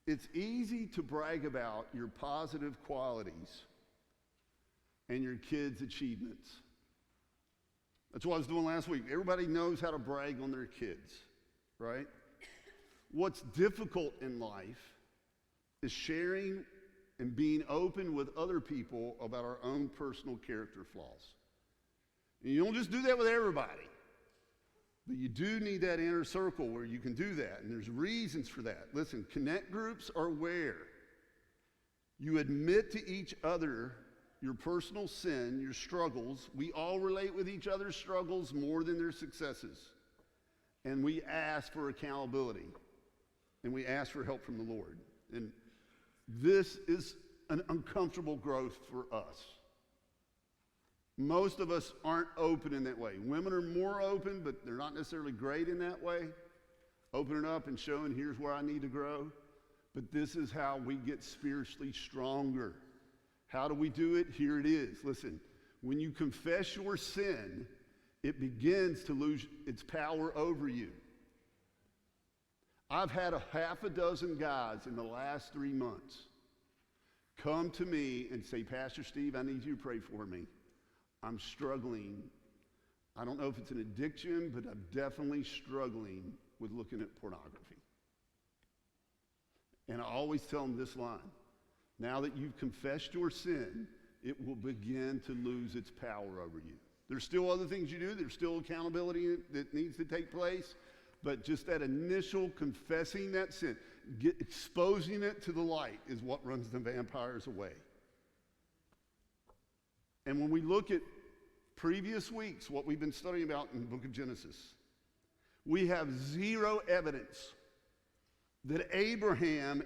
It's easy to brag about your positive qualities and your kids' achievements. That's what I was doing last week. Everybody knows how to brag on their kids, right? What's difficult in life is sharing and being open with other people about our own personal character flaws. And you don't just do that with everybody, but you do need that inner circle where you can do that, and there's reasons for that. Listen, connect groups are where you admit to each other your personal sin, your struggles. We all relate with each other's struggles more than their successes. And we ask for accountability. And we ask for help from the Lord. And this is an uncomfortable growth for us. Most of us aren't open in that way. Women are more open, but they're not necessarily great in that way. Opening up and showing, here's where I need to grow. But this is how we get spiritually stronger. How do we do it? Here it is. Listen, when you confess your sin, it begins to lose its power over you. I've had a half a dozen guys in the last 3 months come to me and say, Pastor Steve, I need you to pray for me. I'm struggling. I don't know if it's an addiction, but I'm definitely struggling with looking at pornography. And I always tell them this line. Now that you've confessed your sin, it will begin to lose its power over you. There's still other things you do. There's still accountability that needs to take place. But just that initial confessing that sin, exposing it to the light is what runs the vampires away. And when we look at previous weeks, what we've been studying about in the book of Genesis, we have zero evidence that Abraham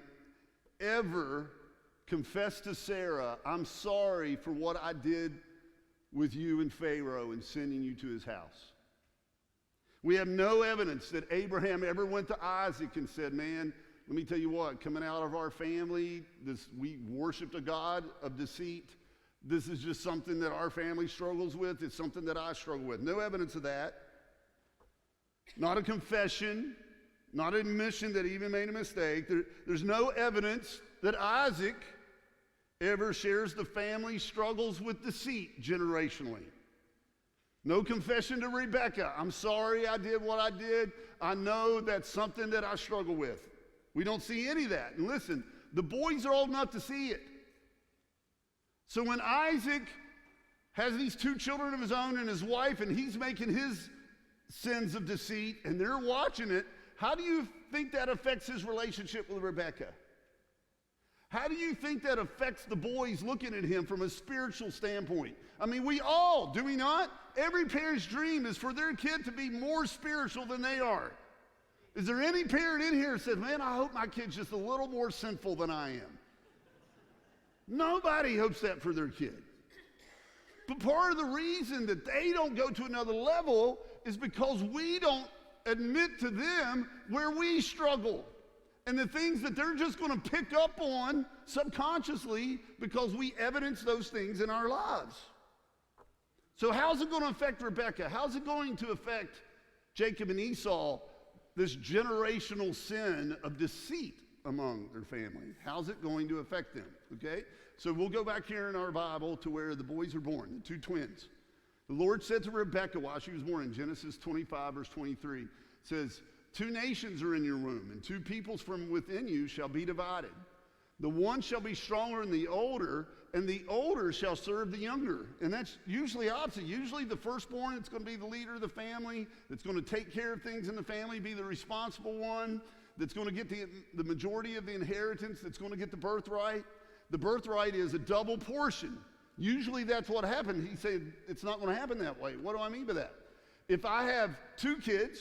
ever confessed to Sarah, I'm sorry for what I did with you and Pharaoh in sending you to his house. We have no evidence that Abraham ever went to Isaac and said, man, let me tell you what, coming out of our family, we worshiped a God of deceit. This is just something that our family struggles with. It's something that I struggle with. No evidence of that. Not a confession. Not an admission that he even made a mistake. There's no evidence that Isaac ever shares the family struggles with deceit generationally. No confession to Rebecca. I'm sorry I did what I did. I know that's something that I struggle with. We don't see any of that. And listen, the boys are old enough to see it. So when Isaac has these 2 children of his own and his wife, and he's making his sins of deceit, and they're watching it, how do you think that affects his relationship with Rebecca? How do you think that affects the boys looking at him from a spiritual standpoint? I mean, we all, do we not? Every parent's dream is for their kid to be more spiritual than they are. Is there any parent in here that says, man, I hope my kid's just a little more sinful than I am? Nobody hopes that for their kid. But part of the reason that they don't go to another level is because we don't admit to them where we struggle. And the things that they're just going to pick up on subconsciously because we evidence those things in our lives. So how's it going to affect Rebecca? How's it going to affect Jacob and Esau, this generational sin of deceit among their family? How's it going to affect them? Okay? So we'll go back here in our Bible to where the boys are born, the 2 twins. The Lord said to Rebekah while she was born in Genesis 25, verse 23, says, 2 nations are in your womb, and 2 peoples from within you shall be divided. The one shall be stronger than the older, and the older shall serve the younger. And that's usually opposite. Usually the firstborn, it's going to be the leader of the family, that's going to take care of things in the family, be the responsible one, that's going to get the majority of the inheritance, that's going to get the birthright. The birthright is a double portion. Usually that's what happened. He said it's not going to happen that way. What do I mean by that? If I have 2 kids,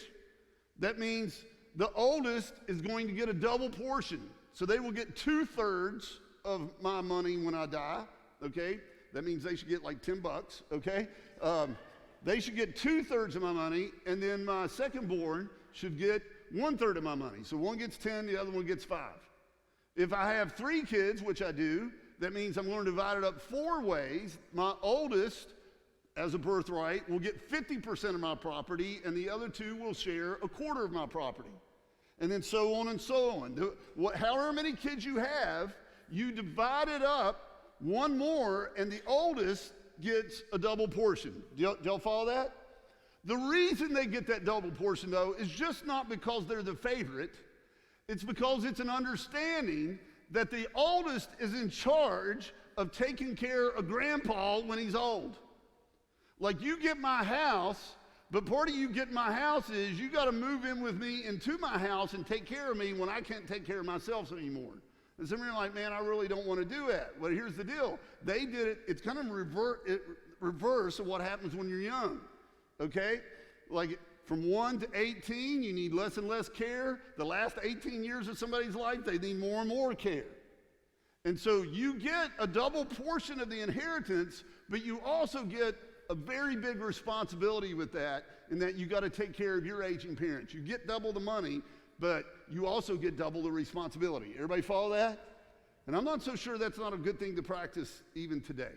that means the oldest is going to get a double portion. So they will get 2/3 of my money when I die, okay? That means they should get like $10, okay? They should get 2/3 of my money, and then my second born should get 1/3 of my money. So one gets 10, the other one gets 5. If I have 3 kids, which I do, that means I'm going to divide it up 4 ways. My oldest, as a birthright, will get 50% of my property, and the other 2 will share 1/4 of my property. And then so on and so on. However many kids you have, you divide it up one more, and the oldest gets a double portion. Do y'all follow that? The reason they get that double portion, though, is just not because they're the favorite. It's because it's an understanding that the oldest is in charge of taking care of grandpa when he's old. Like, you get my house, but part of you getting my house is you got to move in with me into my house and take care of me when I can't take care of myself anymore. And some of you are like, man, I really don't want to do that. Well, here's the deal. They did it. It's kind of reverse of what happens when you're young, okay? Like, from 1 to 18, you need less and less care. The last 18 years of somebody's life, they need more and more care. And so you get a double portion of the inheritance, but you also get a very big responsibility with that, in that you got to take care of your aging parents. You get double the money, but you also get double the responsibility. Everybody follow that? And I'm not so sure that's not a good thing to practice even today,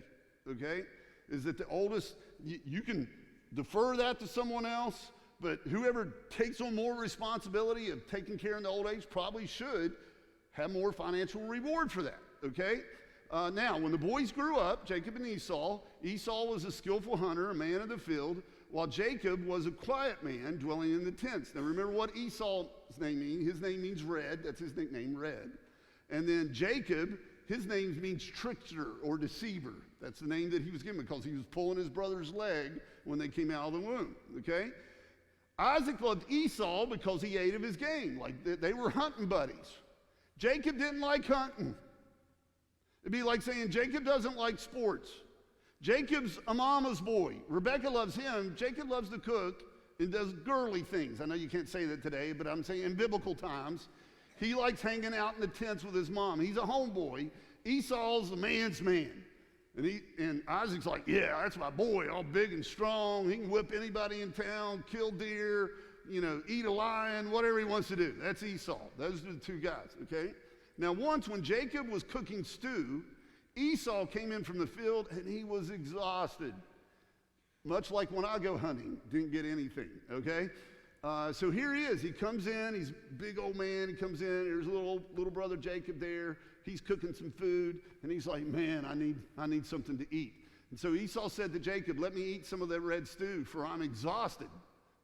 okay? Is that the oldest, you can defer that to someone else, but whoever takes on more responsibility of taking care in the old age probably should have more financial reward for that, okay? Now, when the boys grew up, Jacob and Esau was a skillful hunter, a man of the field, while Jacob was a quiet man dwelling in the tents. Now, remember what Esau's name means. His name means red. That's his nickname, Red. And then Jacob, his name means trickster or deceiver. That's the name that he was given because he was pulling his brother's leg when they came out of the womb, okay? Isaac loved Esau because he ate of his game. Like, they were hunting buddies. Jacob didn't like hunting. It'd be like saying Jacob doesn't like sports. Jacob's a mama's boy. Rebecca loves him. Jacob loves to cook and does girly things. I know you can't say that today, but I'm saying in biblical times, he likes hanging out in the tents with his mom. He's a homeboy. Esau's a man's man. And Isaac's like, yeah, that's my boy, all big and strong. He can whip anybody in town, kill deer, eat a lion, whatever he wants to do. That's Esau. Those are the two guys, okay? Now, once when Jacob was cooking stew, Esau came in from the field and he was exhausted. Much like when I go hunting, didn't get anything, okay? So here he is. He comes in. He's a big old man. He comes in. There's little brother Jacob there. He's cooking some food, and he's like, man, I need something to eat. And so Esau said to Jacob, let me eat some of that red stew, for I'm exhausted.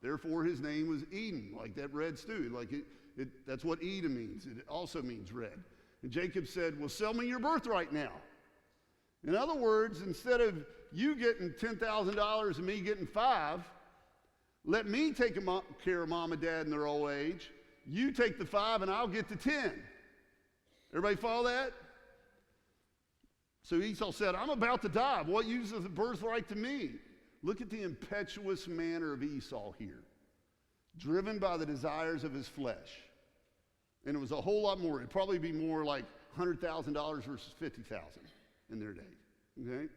Therefore, his name was Edom, like that red stew. Like that's what Edom means. It also means red. And Jacob said, well, sell me your birthright now. In other words, instead of you getting $10,000 and me getting $5,000, let me take care of mom and dad in their old age. You take the $5,000 and I'll get the $10,000. Everybody follow that? So Esau said, I'm about to die. What use is the birthright to me? Look at the impetuous manner of Esau here. Driven by the desires of his flesh. And it was a whole lot more. It'd probably be more like $100,000 versus $50,000 in their day. Okay?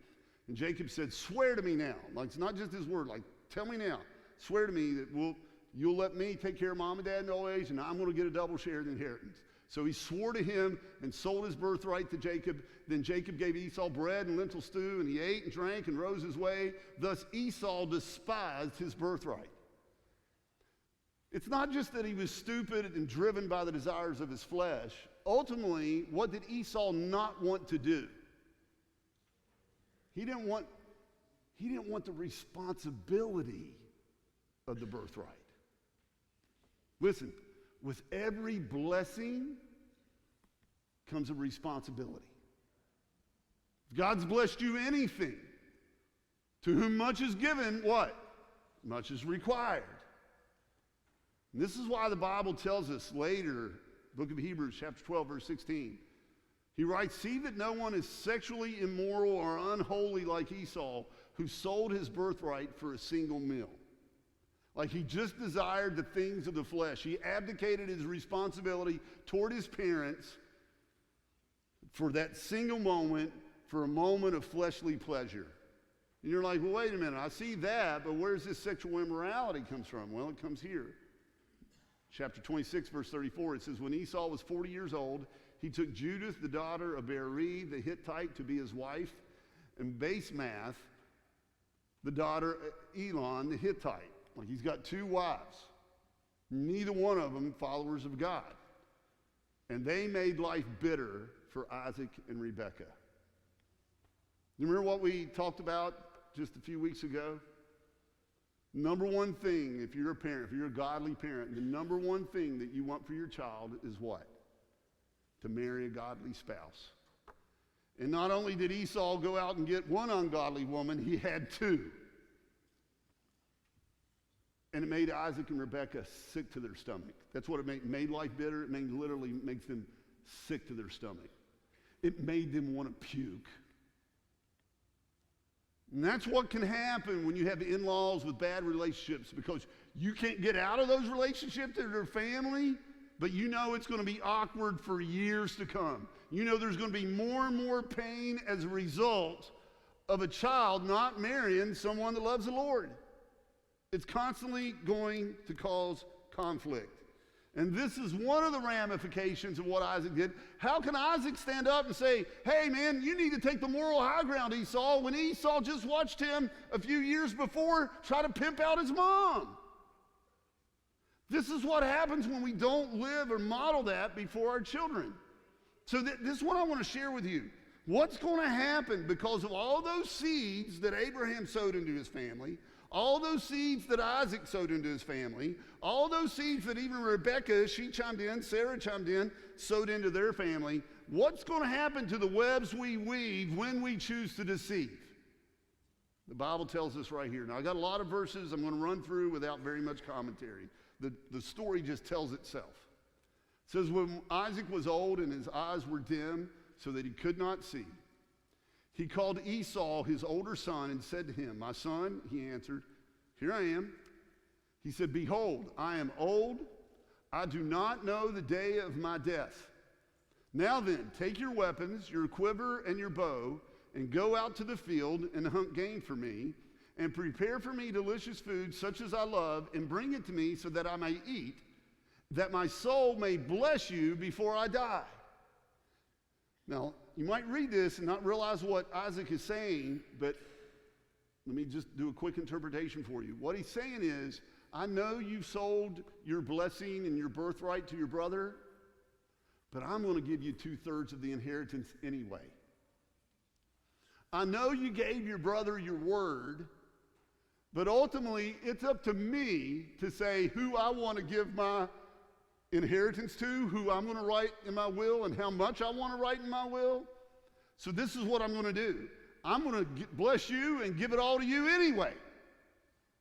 And Jacob said, swear to me now. Like, it's not just his word. Like, tell me now. Swear to me that you'll let me take care of mom and dad in old age, and I'm going to get a double share of the inheritance. So he swore to him and sold his birthright to Jacob. Then Jacob gave Esau bread and lentil stew, and he ate and drank and rose his way. Thus Esau despised his birthright. It's not just that he was stupid and driven by the desires of his flesh. Ultimately, what did Esau not want to do? He didn't want the responsibility of the birthright. Listen, with every blessing comes a responsibility. If God's blessed you anything, to whom much is given, what? Much is required. And this is why the Bible tells us later, book of Hebrews, chapter 12, verse 16. He writes, see that no one is sexually immoral or unholy like Esau, who sold his birthright for a single meal. Like he just desired the things of the flesh. He abdicated his responsibility toward his parents for that single moment, for a moment of fleshly pleasure. And you're like, well, wait a minute, I see that, but where's this sexual immorality comes from? Well, it comes here. Chapter 26, verse 34, it says, when Esau was 40 years old, he took Judith, the daughter of Beeri, the Hittite, to be his wife, and Basemath, the daughter of Elon, the Hittite. Like he's got two wives. Neither one of them followers of God. And they made life bitter for Isaac and Rebekah. You remember what we talked about just a few weeks ago? Number one thing, if you're a parent, if you're a godly parent, the number one thing that you want for your child is what? To marry a godly spouse. And not only did Esau go out and get one ungodly woman, he had two. And it made Isaac and Rebekah sick to their stomach. That's what it made life bitter. It literally makes them sick to their stomach. It made them want to puke. And that's what can happen when you have in-laws with bad relationships, because you can't get out of those relationships. They're family, but you know it's going to be awkward for years to come. You know there's going to be more and more pain as a result of a child not marrying someone that loves the Lord. It's constantly going to cause conflict. And this is one of the ramifications of what Isaac did. How can Isaac stand up and say, hey man, you need to take the moral high ground, Esau, when Esau just watched him a few years before try to pimp out his mom? This is what happens when we don't live or model that before our children. So this is what I want to share with you. What's going to happen because of all those seeds that Abraham sowed into his family, all those seeds that Isaac sowed into his family, all those seeds that even Rebekah, she chimed in, Sarah chimed in, sowed into their family. What's going to happen to the webs we weave when we choose to deceive? The Bible tells us right here. Now, I got a lot of verses I'm going to run through without very much commentary. The story just tells itself. It says, when Isaac was old and his eyes were dim so that he could not see, he called Esau, his older son, and said to him, my son, he answered, here I am. He said, behold, I am old. I do not know the day of my death. Now then, take your weapons, your quiver and your bow, and go out to the field and hunt game for me, and prepare for me delicious food such as I love, and bring it to me so that I may eat, that my soul may bless you before I die. Now, you might read this and not realize what Isaac is saying, but let me just do a quick interpretation for you. What he's saying is, I know you sold your blessing and your birthright to your brother, but I'm going to give you 2/3 of the inheritance anyway. I know you gave your brother your word, but ultimately it's up to me to say who I want to give my inheritance to, who I'm going to write in my will, and how much I want to write in my will. So this is what I'm going to do. I'm going to bless you and give it all to you anyway.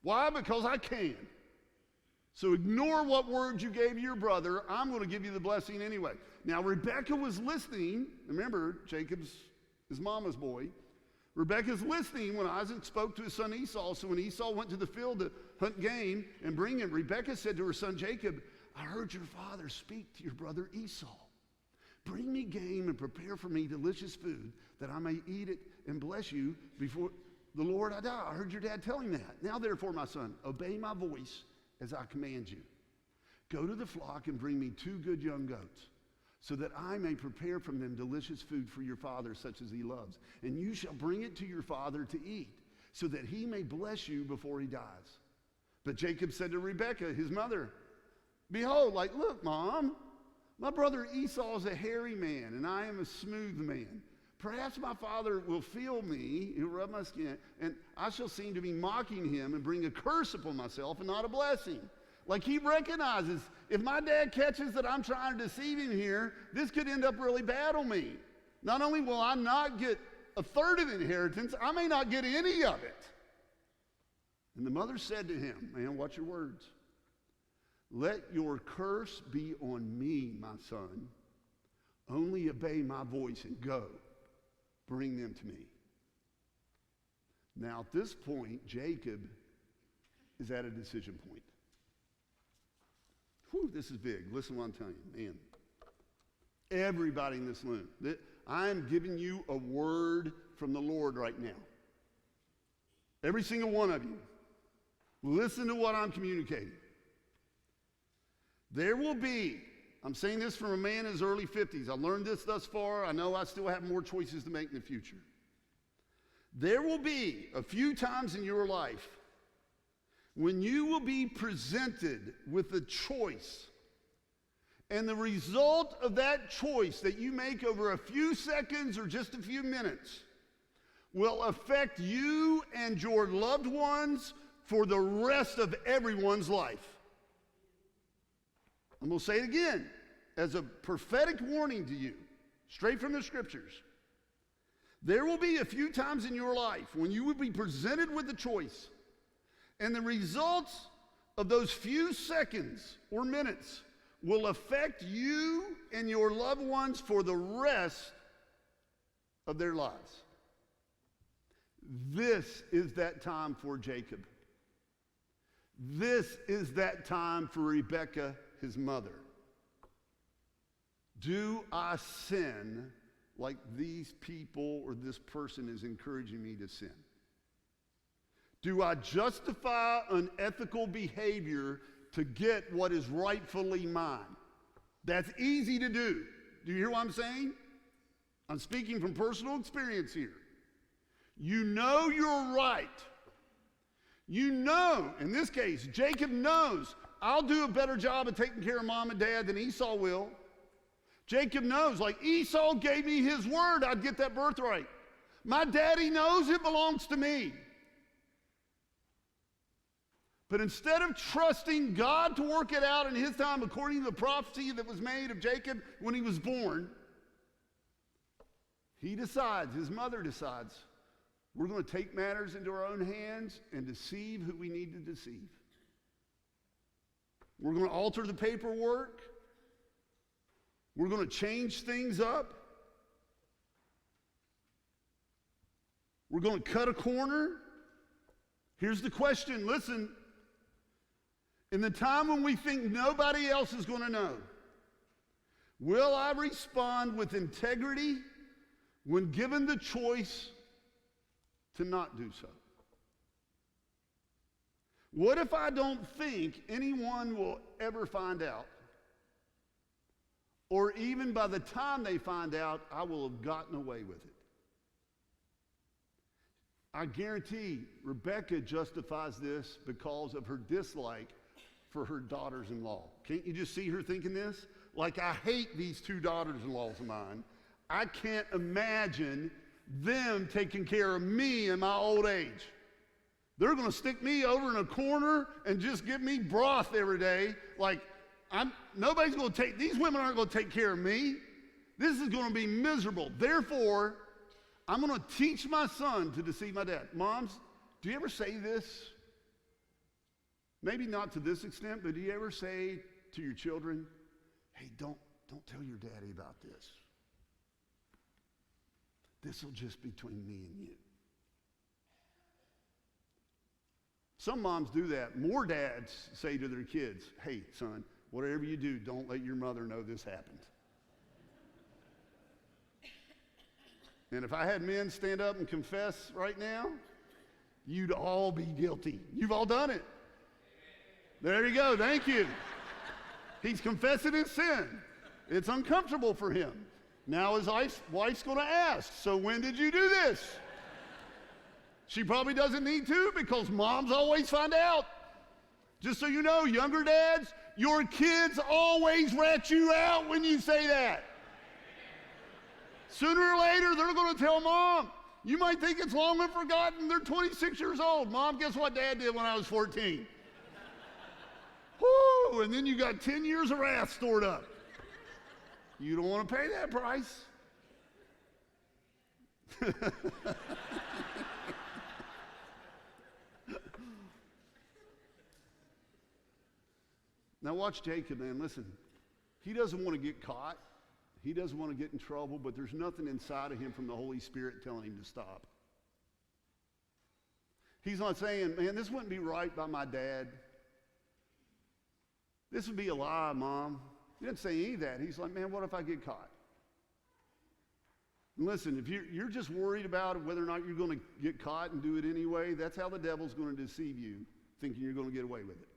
Why? Because I can. So ignore what words you gave your brother. I'm going to give you the blessing anyway. Now, Rebekah was listening. Remember, Jacob's his mama's boy. Rebekah's listening when Isaac spoke to his son Esau. So when Esau went to the field to hunt game and bring it, Rebekah said to her son Jacob, I heard your father speak to your brother Esau. Bring me game and prepare for me delicious food that I may eat it and bless you before the Lord I die. I heard your dad tell him that. Now therefore, my son, obey my voice as I command you. Go to the flock and bring me 2 good young goats, so that I may prepare from them delicious food for your father, such as he loves. And you shall bring it to your father to eat, so that he may bless you before he dies. But Jacob said to Rebekah, his mother, behold, look, Mom, my brother Esau is a hairy man, and I am a smooth man. Perhaps my father will feel me, he'll rub my skin, and I shall seem to be mocking him and bring a curse upon myself and not a blessing. Like he recognizes, if my dad catches that I'm trying to deceive him here, this could end up really bad on me. Not only will I not get 1/3 of the inheritance, I may not get any of it. And the mother said to him, man, watch your words. Let your curse be on me, my son. Only obey my voice and go. Bring them to me. Now at this point, Jacob is at a decision point. Whew, this is big. Listen to what I'm telling you, man. Everybody in this room, I am giving you a word from the Lord right now. Every single one of you, listen to what I'm communicating. There will be, I'm saying this from a man in his early 50s. I learned this thus far. I know I still have more choices to make in the future. There will be a few times in your life when you will be presented with a choice, and the result of that choice that you make over a few seconds or just a few minutes will affect you and your loved ones for the rest of everyone's life. I'm going to say it again as a prophetic warning to you, straight from the scriptures. There will be a few times in your life when you will be presented with a choice, and the results of those few seconds or minutes will affect you and your loved ones for the rest of their lives. This is that time for Jacob. This is that time for Rebekah, his mother. Do I sin like these people or this person is encouraging me to sin? Do I justify unethical behavior to get what is rightfully mine? That's easy to do. Do you hear what I'm saying? I'm speaking from personal experience here. You know you're right. You know, in this case, Jacob knows, I'll do a better job of taking care of mom and dad than Esau will. Jacob knows, like Esau gave me his word, I'd get that birthright. My daddy knows it belongs to me. But instead of trusting God to work it out in his time according to the prophecy that was made of Jacob when he was born, he decides, his mother decides, we're going to take matters into our own hands and deceive who we need to deceive. We're going to alter the paperwork. We're going to change things up. We're going to cut a corner. Here's the question. Listen. In the time when we think nobody else is going to know, will I respond with integrity when given the choice to not do so? What if I don't think anyone will ever find out? Or even by the time they find out, I will have gotten away with it. I guarantee Rebekah justifies this because of her dislike for her daughters-in-law. Can't you just see her thinking this? Like, I hate these two daughters-in-laws of mine. I can't imagine them taking care of me in my old age. They're going to stick me over in a corner and just give me broth every day. Like, nobody's going to these women aren't going to take care of me. This is going to be miserable. Therefore, I'm going to teach my son to deceive my dad. Moms, do you ever say this? Maybe not to this extent, but do you ever say to your children, hey, don't tell your daddy about this. This will just be between me and you. Some moms do that. More dads say to their kids, hey, son, whatever you do, don't let your mother know this happened. And if I had men stand up and confess right now, you'd all be guilty. You've all done it. There you go. Thank you. He's confessing his sin. It's uncomfortable for him. Now his wife's going to ask, so when did you do this? She probably doesn't need to because moms always find out. Just so you know, younger dads, your kids always rat you out when you say that. Sooner or later, they're going to tell mom. You might think it's long and forgotten. They're 26 years old. Mom, guess what dad did when I was 14? Whoo! And then you got 10 years of wrath stored up. You don't want to pay that price. Now watch Jacob, man. Listen, he doesn't want to get caught. He doesn't want to get in trouble, but there's nothing inside of him from the Holy Spirit telling him to stop. He's not saying, man, this wouldn't be right by my dad. This would be a lie, Mom. He didn't say any of that. He's like, man, what if I get caught? And listen, if you're just worried about whether or not you're going to get caught and do it anyway, that's how the devil's going to deceive you, thinking you're going to get away with it.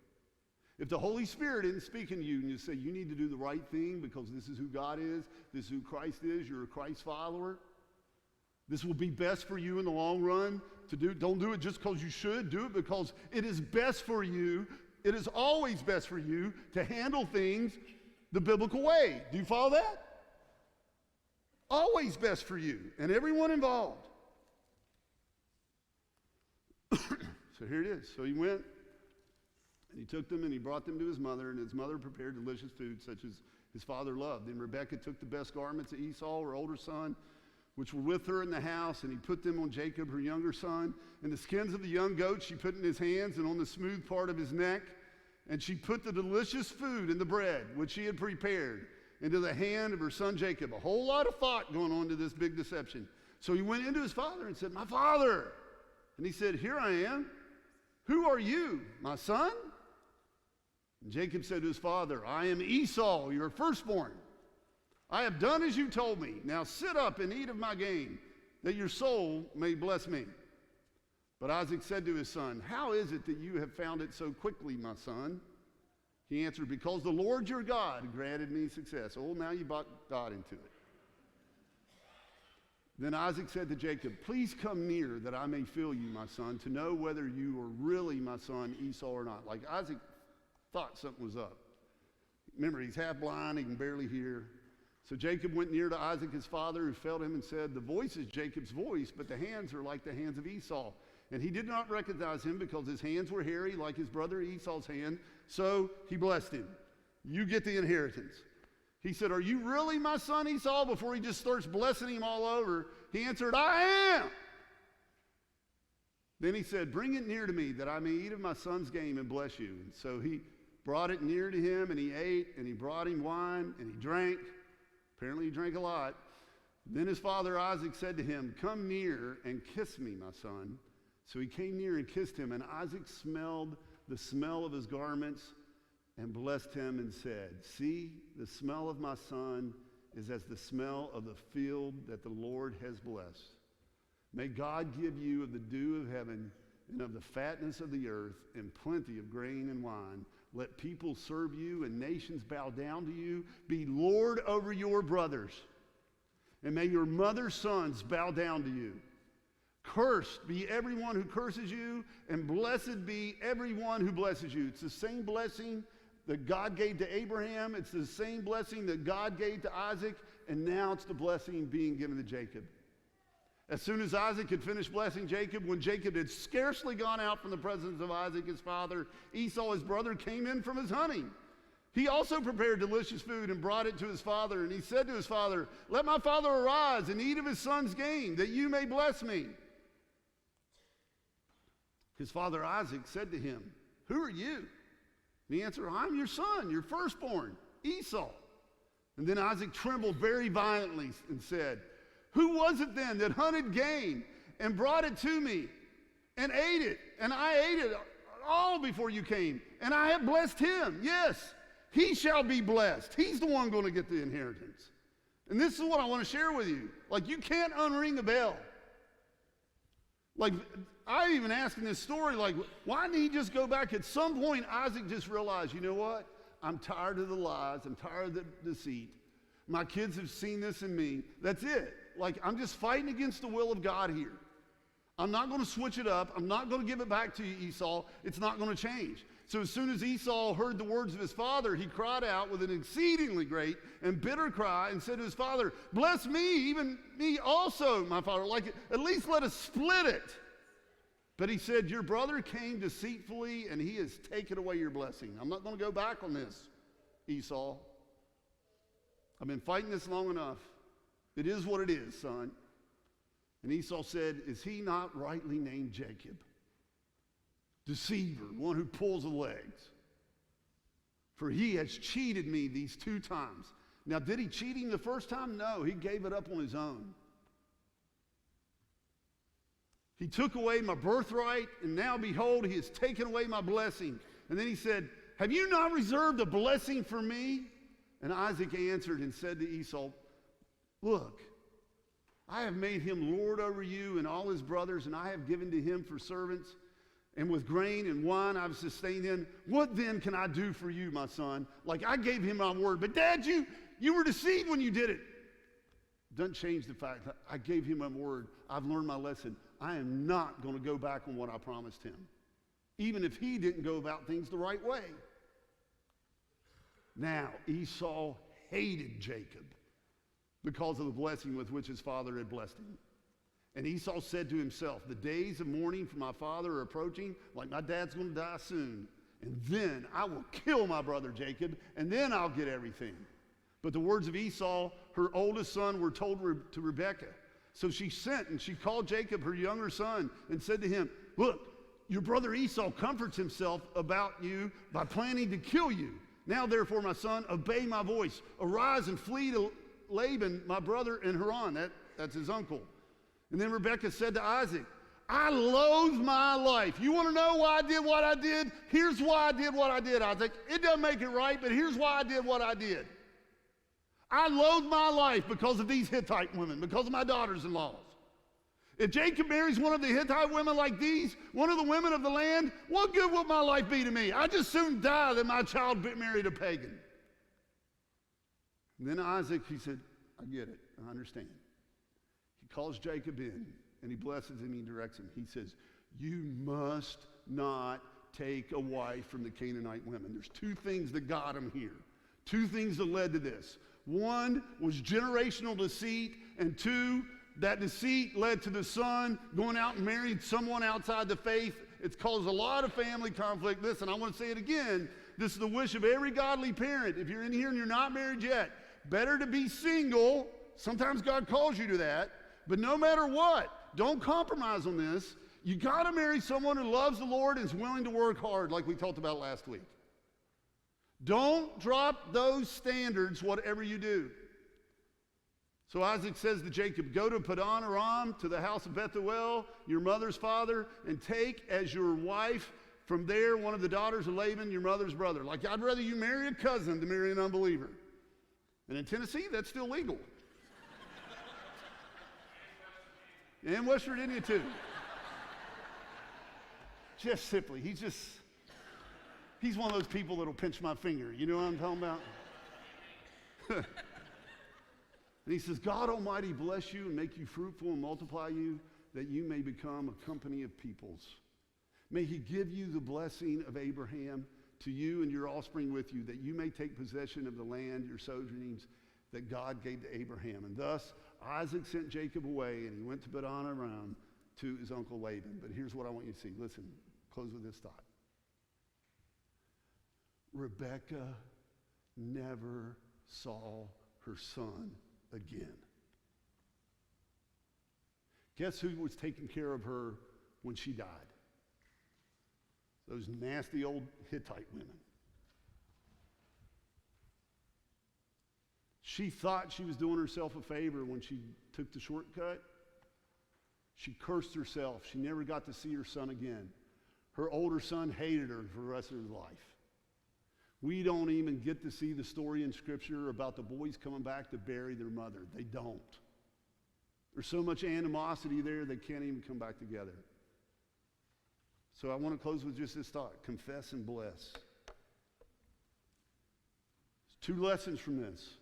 If the Holy Spirit isn't speaking to you and you say you need to do the right thing because this is who God is, this is who Christ is, you're a Christ follower, This will be best for you in the long run to do. Don't do it just because you should. Do it because it is best for you. It is always best for you to handle things the biblical way. Do you follow that? Always best for you and everyone involved. So here it is. So he went and he took them and he brought them to his mother, and his mother prepared delicious food such as his father loved. Then Rebekah took the best garments of Esau, her older son, which were with her in the house, and he put them on Jacob, her younger son. And the skins of the young goat she put in his hands and on the smooth part of his neck. And she put the delicious food and the bread, which she had prepared, into the hand of her son Jacob. A whole lot of thought going on to this big deception. So he went into his father and said, "My father." And he said, "Here I am. Who are you, my son?" And Jacob said to his father, "I am Esau, your firstborn. I have done as you told me. Now sit up and eat of my game, that your soul may bless me." But Isaac said to his son, "How is it that you have found it so quickly, my son?" He answered, "Because the Lord your God granted me success." Oh, now you brought God into it. Then Isaac said to Jacob, "Please come near that I may feel you, my son, to know whether you are really my son Esau or not." Like Isaac thought something was up. Remember, he's half blind, he can barely hear. So Jacob went near to Isaac his father, who felt him and said, "The voice is Jacob's voice, but the hands are like the hands of Esau." And he did not recognize him because his hands were hairy like his brother Esau's hand. So he blessed him. "You get the inheritance." He said, "Are you really my son Esau?" Before he just starts blessing him all over, he answered, "I am." Then he said, "Bring it near to me that I may eat of my son's game and bless you." And so he brought it near to him, and he ate, and he brought him wine, and he drank. Apparently he drank a lot. Then his father Isaac said to him, "Come near and kiss me, my son." So he came near and kissed him, and Isaac smelled the smell of his garments and blessed him and said, "See, the smell of my son is as the smell of the field that the Lord has blessed. May God give you of the dew of heaven and of the fatness of the earth and plenty of grain and wine. Let people serve you and nations bow down to you. Be Lord over your brothers. And may your mother's sons bow down to you. Cursed be everyone who curses you, and blessed be everyone who blesses you." It's the same blessing that God gave to Abraham. It's the same blessing that God gave to Isaac, and now it's the blessing being given to Jacob. As soon as Isaac had finished blessing Jacob, when Jacob had scarcely gone out from the presence of Isaac his father, Esau his brother came in from his hunting. He also prepared delicious food and brought it to his father, and he said to his father, "Let my father arise and eat of his son's game, that you may bless me." His father Isaac said to him, "Who are you?" And he answered, "I'm your son, your firstborn, Esau." And then Isaac trembled very violently and said, "Who was it then that hunted game and brought it to me and ate it? And I ate it all before you came, and I have blessed him. Yes, he shall be blessed. He's the one going to get the inheritance." And this is what I want to share with you. Like, you can't unring a bell. Like, I even asked in this story, like, why didn't he just go back? At some point, Isaac just realized, you know what? I'm tired of the lies. I'm tired of the deceit. My kids have seen this in me. That's it. Like, I'm just fighting against the will of God here. I'm not going to switch it up. I'm not going to give it back to you, Esau. It's not going to change. So as soon as Esau heard the words of his father, he cried out with an exceedingly great and bitter cry and said to his father, "Bless me, even me also, my father. Like, at least let us split it." But he said, "Your brother came deceitfully, and he has taken away your blessing." I'm not going to go back on this, Esau. I've been fighting this long enough. It is what it is, son. And Esau said, "Is he not rightly named Jacob? Deceiver, one who pulls the legs. For he has cheated me these 2 times. Now, did he cheat him the first time? No, he gave it up on his own. He took away my birthright, and now behold, he has taken away my blessing." And then he said, "Have you not reserved a blessing for me?" And Isaac answered and said to Esau, "Look, I have made him lord over you and all his brothers, and I have given to him for servants, and with grain and wine I've sustained him. What then can I do for you, my son? Like, I gave him my word. But Dad, you were deceived when you did it. Doesn't change the fact that I gave him my word. I've learned my lesson. I am not going to go back on what I promised him, even if he didn't go about things the right way. Now, Esau hated Jacob because of the blessing with which his father had blessed him. And Esau said to himself, the days of mourning for my father are approaching, like my dad's going to die soon. And then I will kill my brother Jacob, and then I'll get everything. But the words of Esau, her oldest son, were told to Rebekah. So she sent and she called Jacob, her younger son, and said to him, look, your brother Esau comforts himself about you by planning to kill you. Now, therefore, my son, obey my voice. Arise and flee to Laban, my brother, in Haran. That's his uncle. And then Rebekah said to Isaac, I loathe my life. You want to know why I did what I did? Here's why I did what I did, Isaac. It doesn't make it right, but here's why I did what I did. I loathe my life because of these Hittite women, because of my daughters-in-laws. If Jacob marries one of the Hittite women like these, one of the women of the land, what good will my life be to me? I just soon die than my child married a pagan. And then Isaac, he said, I get it. I understand. He calls Jacob in, and he blesses him, he directs him. He says, you must not take a wife from the Canaanite women. There's two things that got him here. Two things that led to this. One was generational deceit, and two, that deceit led to the son going out and marrying someone outside the faith. It's caused a lot of family conflict. Listen, I want to say it again. This is the wish of every godly parent. If you're in here and you're not married yet, better to be single. Sometimes God calls you to that. But no matter what, don't compromise on this. You got to marry someone who loves the Lord and is willing to work hard, like we talked about last week. Don't drop those standards, whatever you do. So Isaac says to Jacob, go to Padan Aram, to the house of Bethuel, your mother's father, and take as your wife from there one of the daughters of Laban, your mother's brother. Like, I'd rather you marry a cousin than marry an unbeliever. And in Tennessee, that's still legal. And in West Virginia, too. Just simply, he's one of those people that'll pinch my finger. You know what I'm talking about? And he says, God Almighty bless you and make you fruitful and multiply you, that you may become a company of peoples. May he give you the blessing of Abraham to you and your offspring with you, that you may take possession of the land, your sojournings, that God gave to Abraham. And thus Isaac sent Jacob away, and he went to Padan Aram to his uncle Laban. But here's what I want you to see. Listen, close with this thought. Rebekah never saw her son again. Guess who was taking care of her when she died? Those nasty old Hittite women. She thought she was doing herself a favor when she took the shortcut. She cursed herself. She never got to see her son again. Her older son hated her for the rest of his life. We don't even get to see the story in Scripture about the boys coming back to bury their mother. They don't. There's so much animosity there, they can't even come back together. So I want to close with just this thought. Confess and bless. There's 2 lessons from this.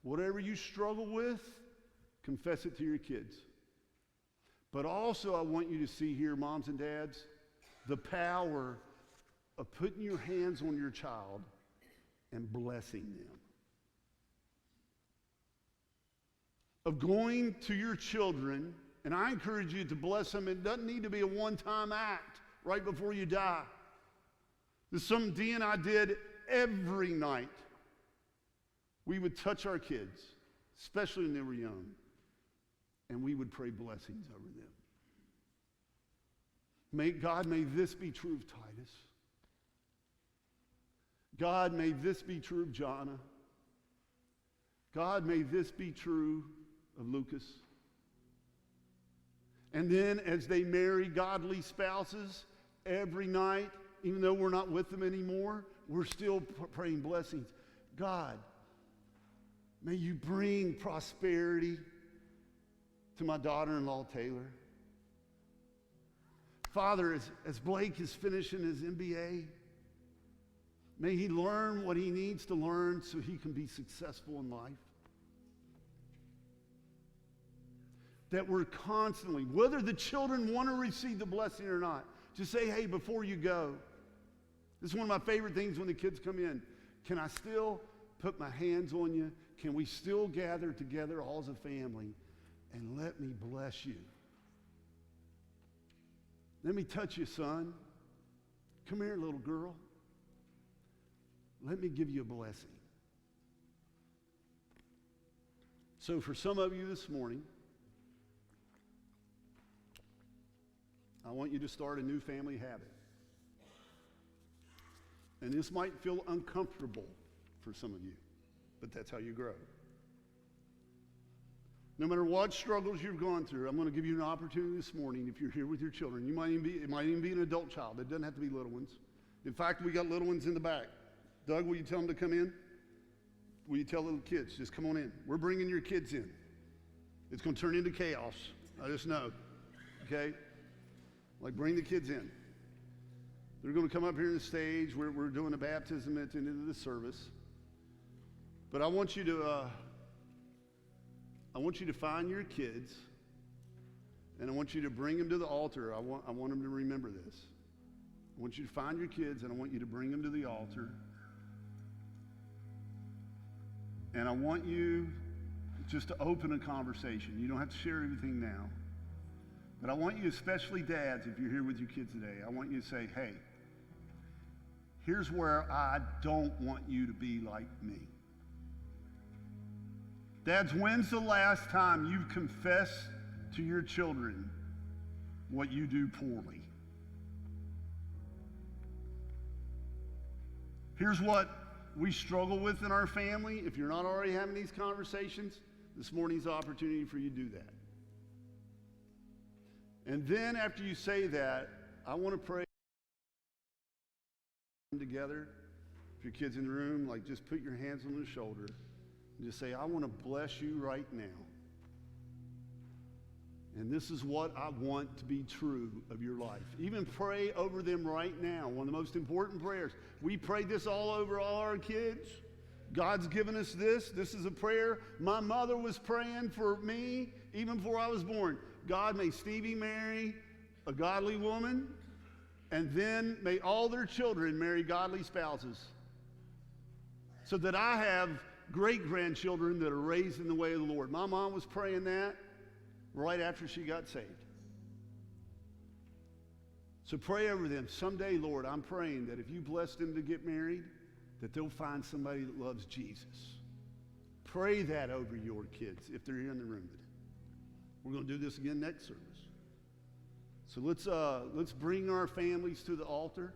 Whatever you struggle with, confess it to your kids. But also I want you to see here, moms and dads, the power of putting your hands on your child and blessing them. Of going to your children, and I encourage you to bless them. It doesn't need to be a one-time act right before you die. This is something Dee and I did every night. We would touch our kids, especially when they were young, and we would pray blessings over them. May this be true of Titus. God, may this be true of Jonna. God, may this be true of Lucas. And then as they marry godly spouses every night, even though we're not with them anymore, we're still praying blessings. God, may you bring prosperity to my daughter-in-law, Taylor. Father, as Blake is finishing his MBA, may he learn what he needs to learn so he can be successful in life. that we're constantly, whether the children want to receive the blessing or not, just say, hey, before you go, this is one of my favorite things when the kids come in. Can I still put my hands on you? Can we still gather together all as a family and let me bless you? Let me touch you, son. Come here, little girl. Let me give you a blessing. So for some of you this morning, I want you to start a new family habit. And this might feel uncomfortable for some of you, but that's how you grow. No matter what struggles you've gone through, I'm going to give you an opportunity this morning. If you're here with your children, it might even be an adult child. It doesn't have to be little ones. In fact, we got little ones in the back. Doug, will you tell them to come in? Will you tell little kids, just come on in? We're bringing your kids in. It's going to turn into chaos. I just know. Okay? Like, bring the kids in. They're going to come up here on the stage. We're doing a baptism at the end of the service. But I want you to find your kids, and I want you to bring them to the altar. I want them to remember this. I want you to find your kids, and I want you to bring them to the altar. And I want you just to open a conversation. You don't have to share everything now. But I want you, especially dads, if you're here with your kids today, I want you to say, hey, here's where I don't want you to be like me. Dads, when's the last time you've confessed to your children what you do poorly? Here's what we struggle with in our family. If you're not already having these conversations, this morning's the opportunity for you to do that. And then after you say that, I want to pray together. If your kid's in the room, like, just put your hands on their shoulder and just say, I want to bless you right now. And this is what I want to be true of your life. Even pray over them right now. One of the most important prayers. We pray this all over all our kids. God's given us this. This is a prayer my mother was praying for me even before I was born. God, may Stevie marry a godly woman, and then may all their children marry godly spouses, so that I have great-grandchildren that are raised in the way of the Lord. My mom was praying that right after she got saved. So pray over them. Someday, Lord, I'm praying that if you bless them to get married, that they'll find somebody that loves Jesus. Pray that over your kids if they're here in the room today. We're going to do this again next service. So let's bring our families to the altar.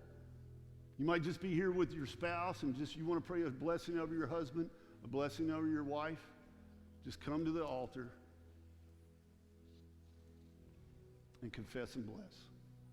You might just be here with your spouse and just you want to pray a blessing over your husband, a blessing over your wife. Just come to the altar and confess and bless.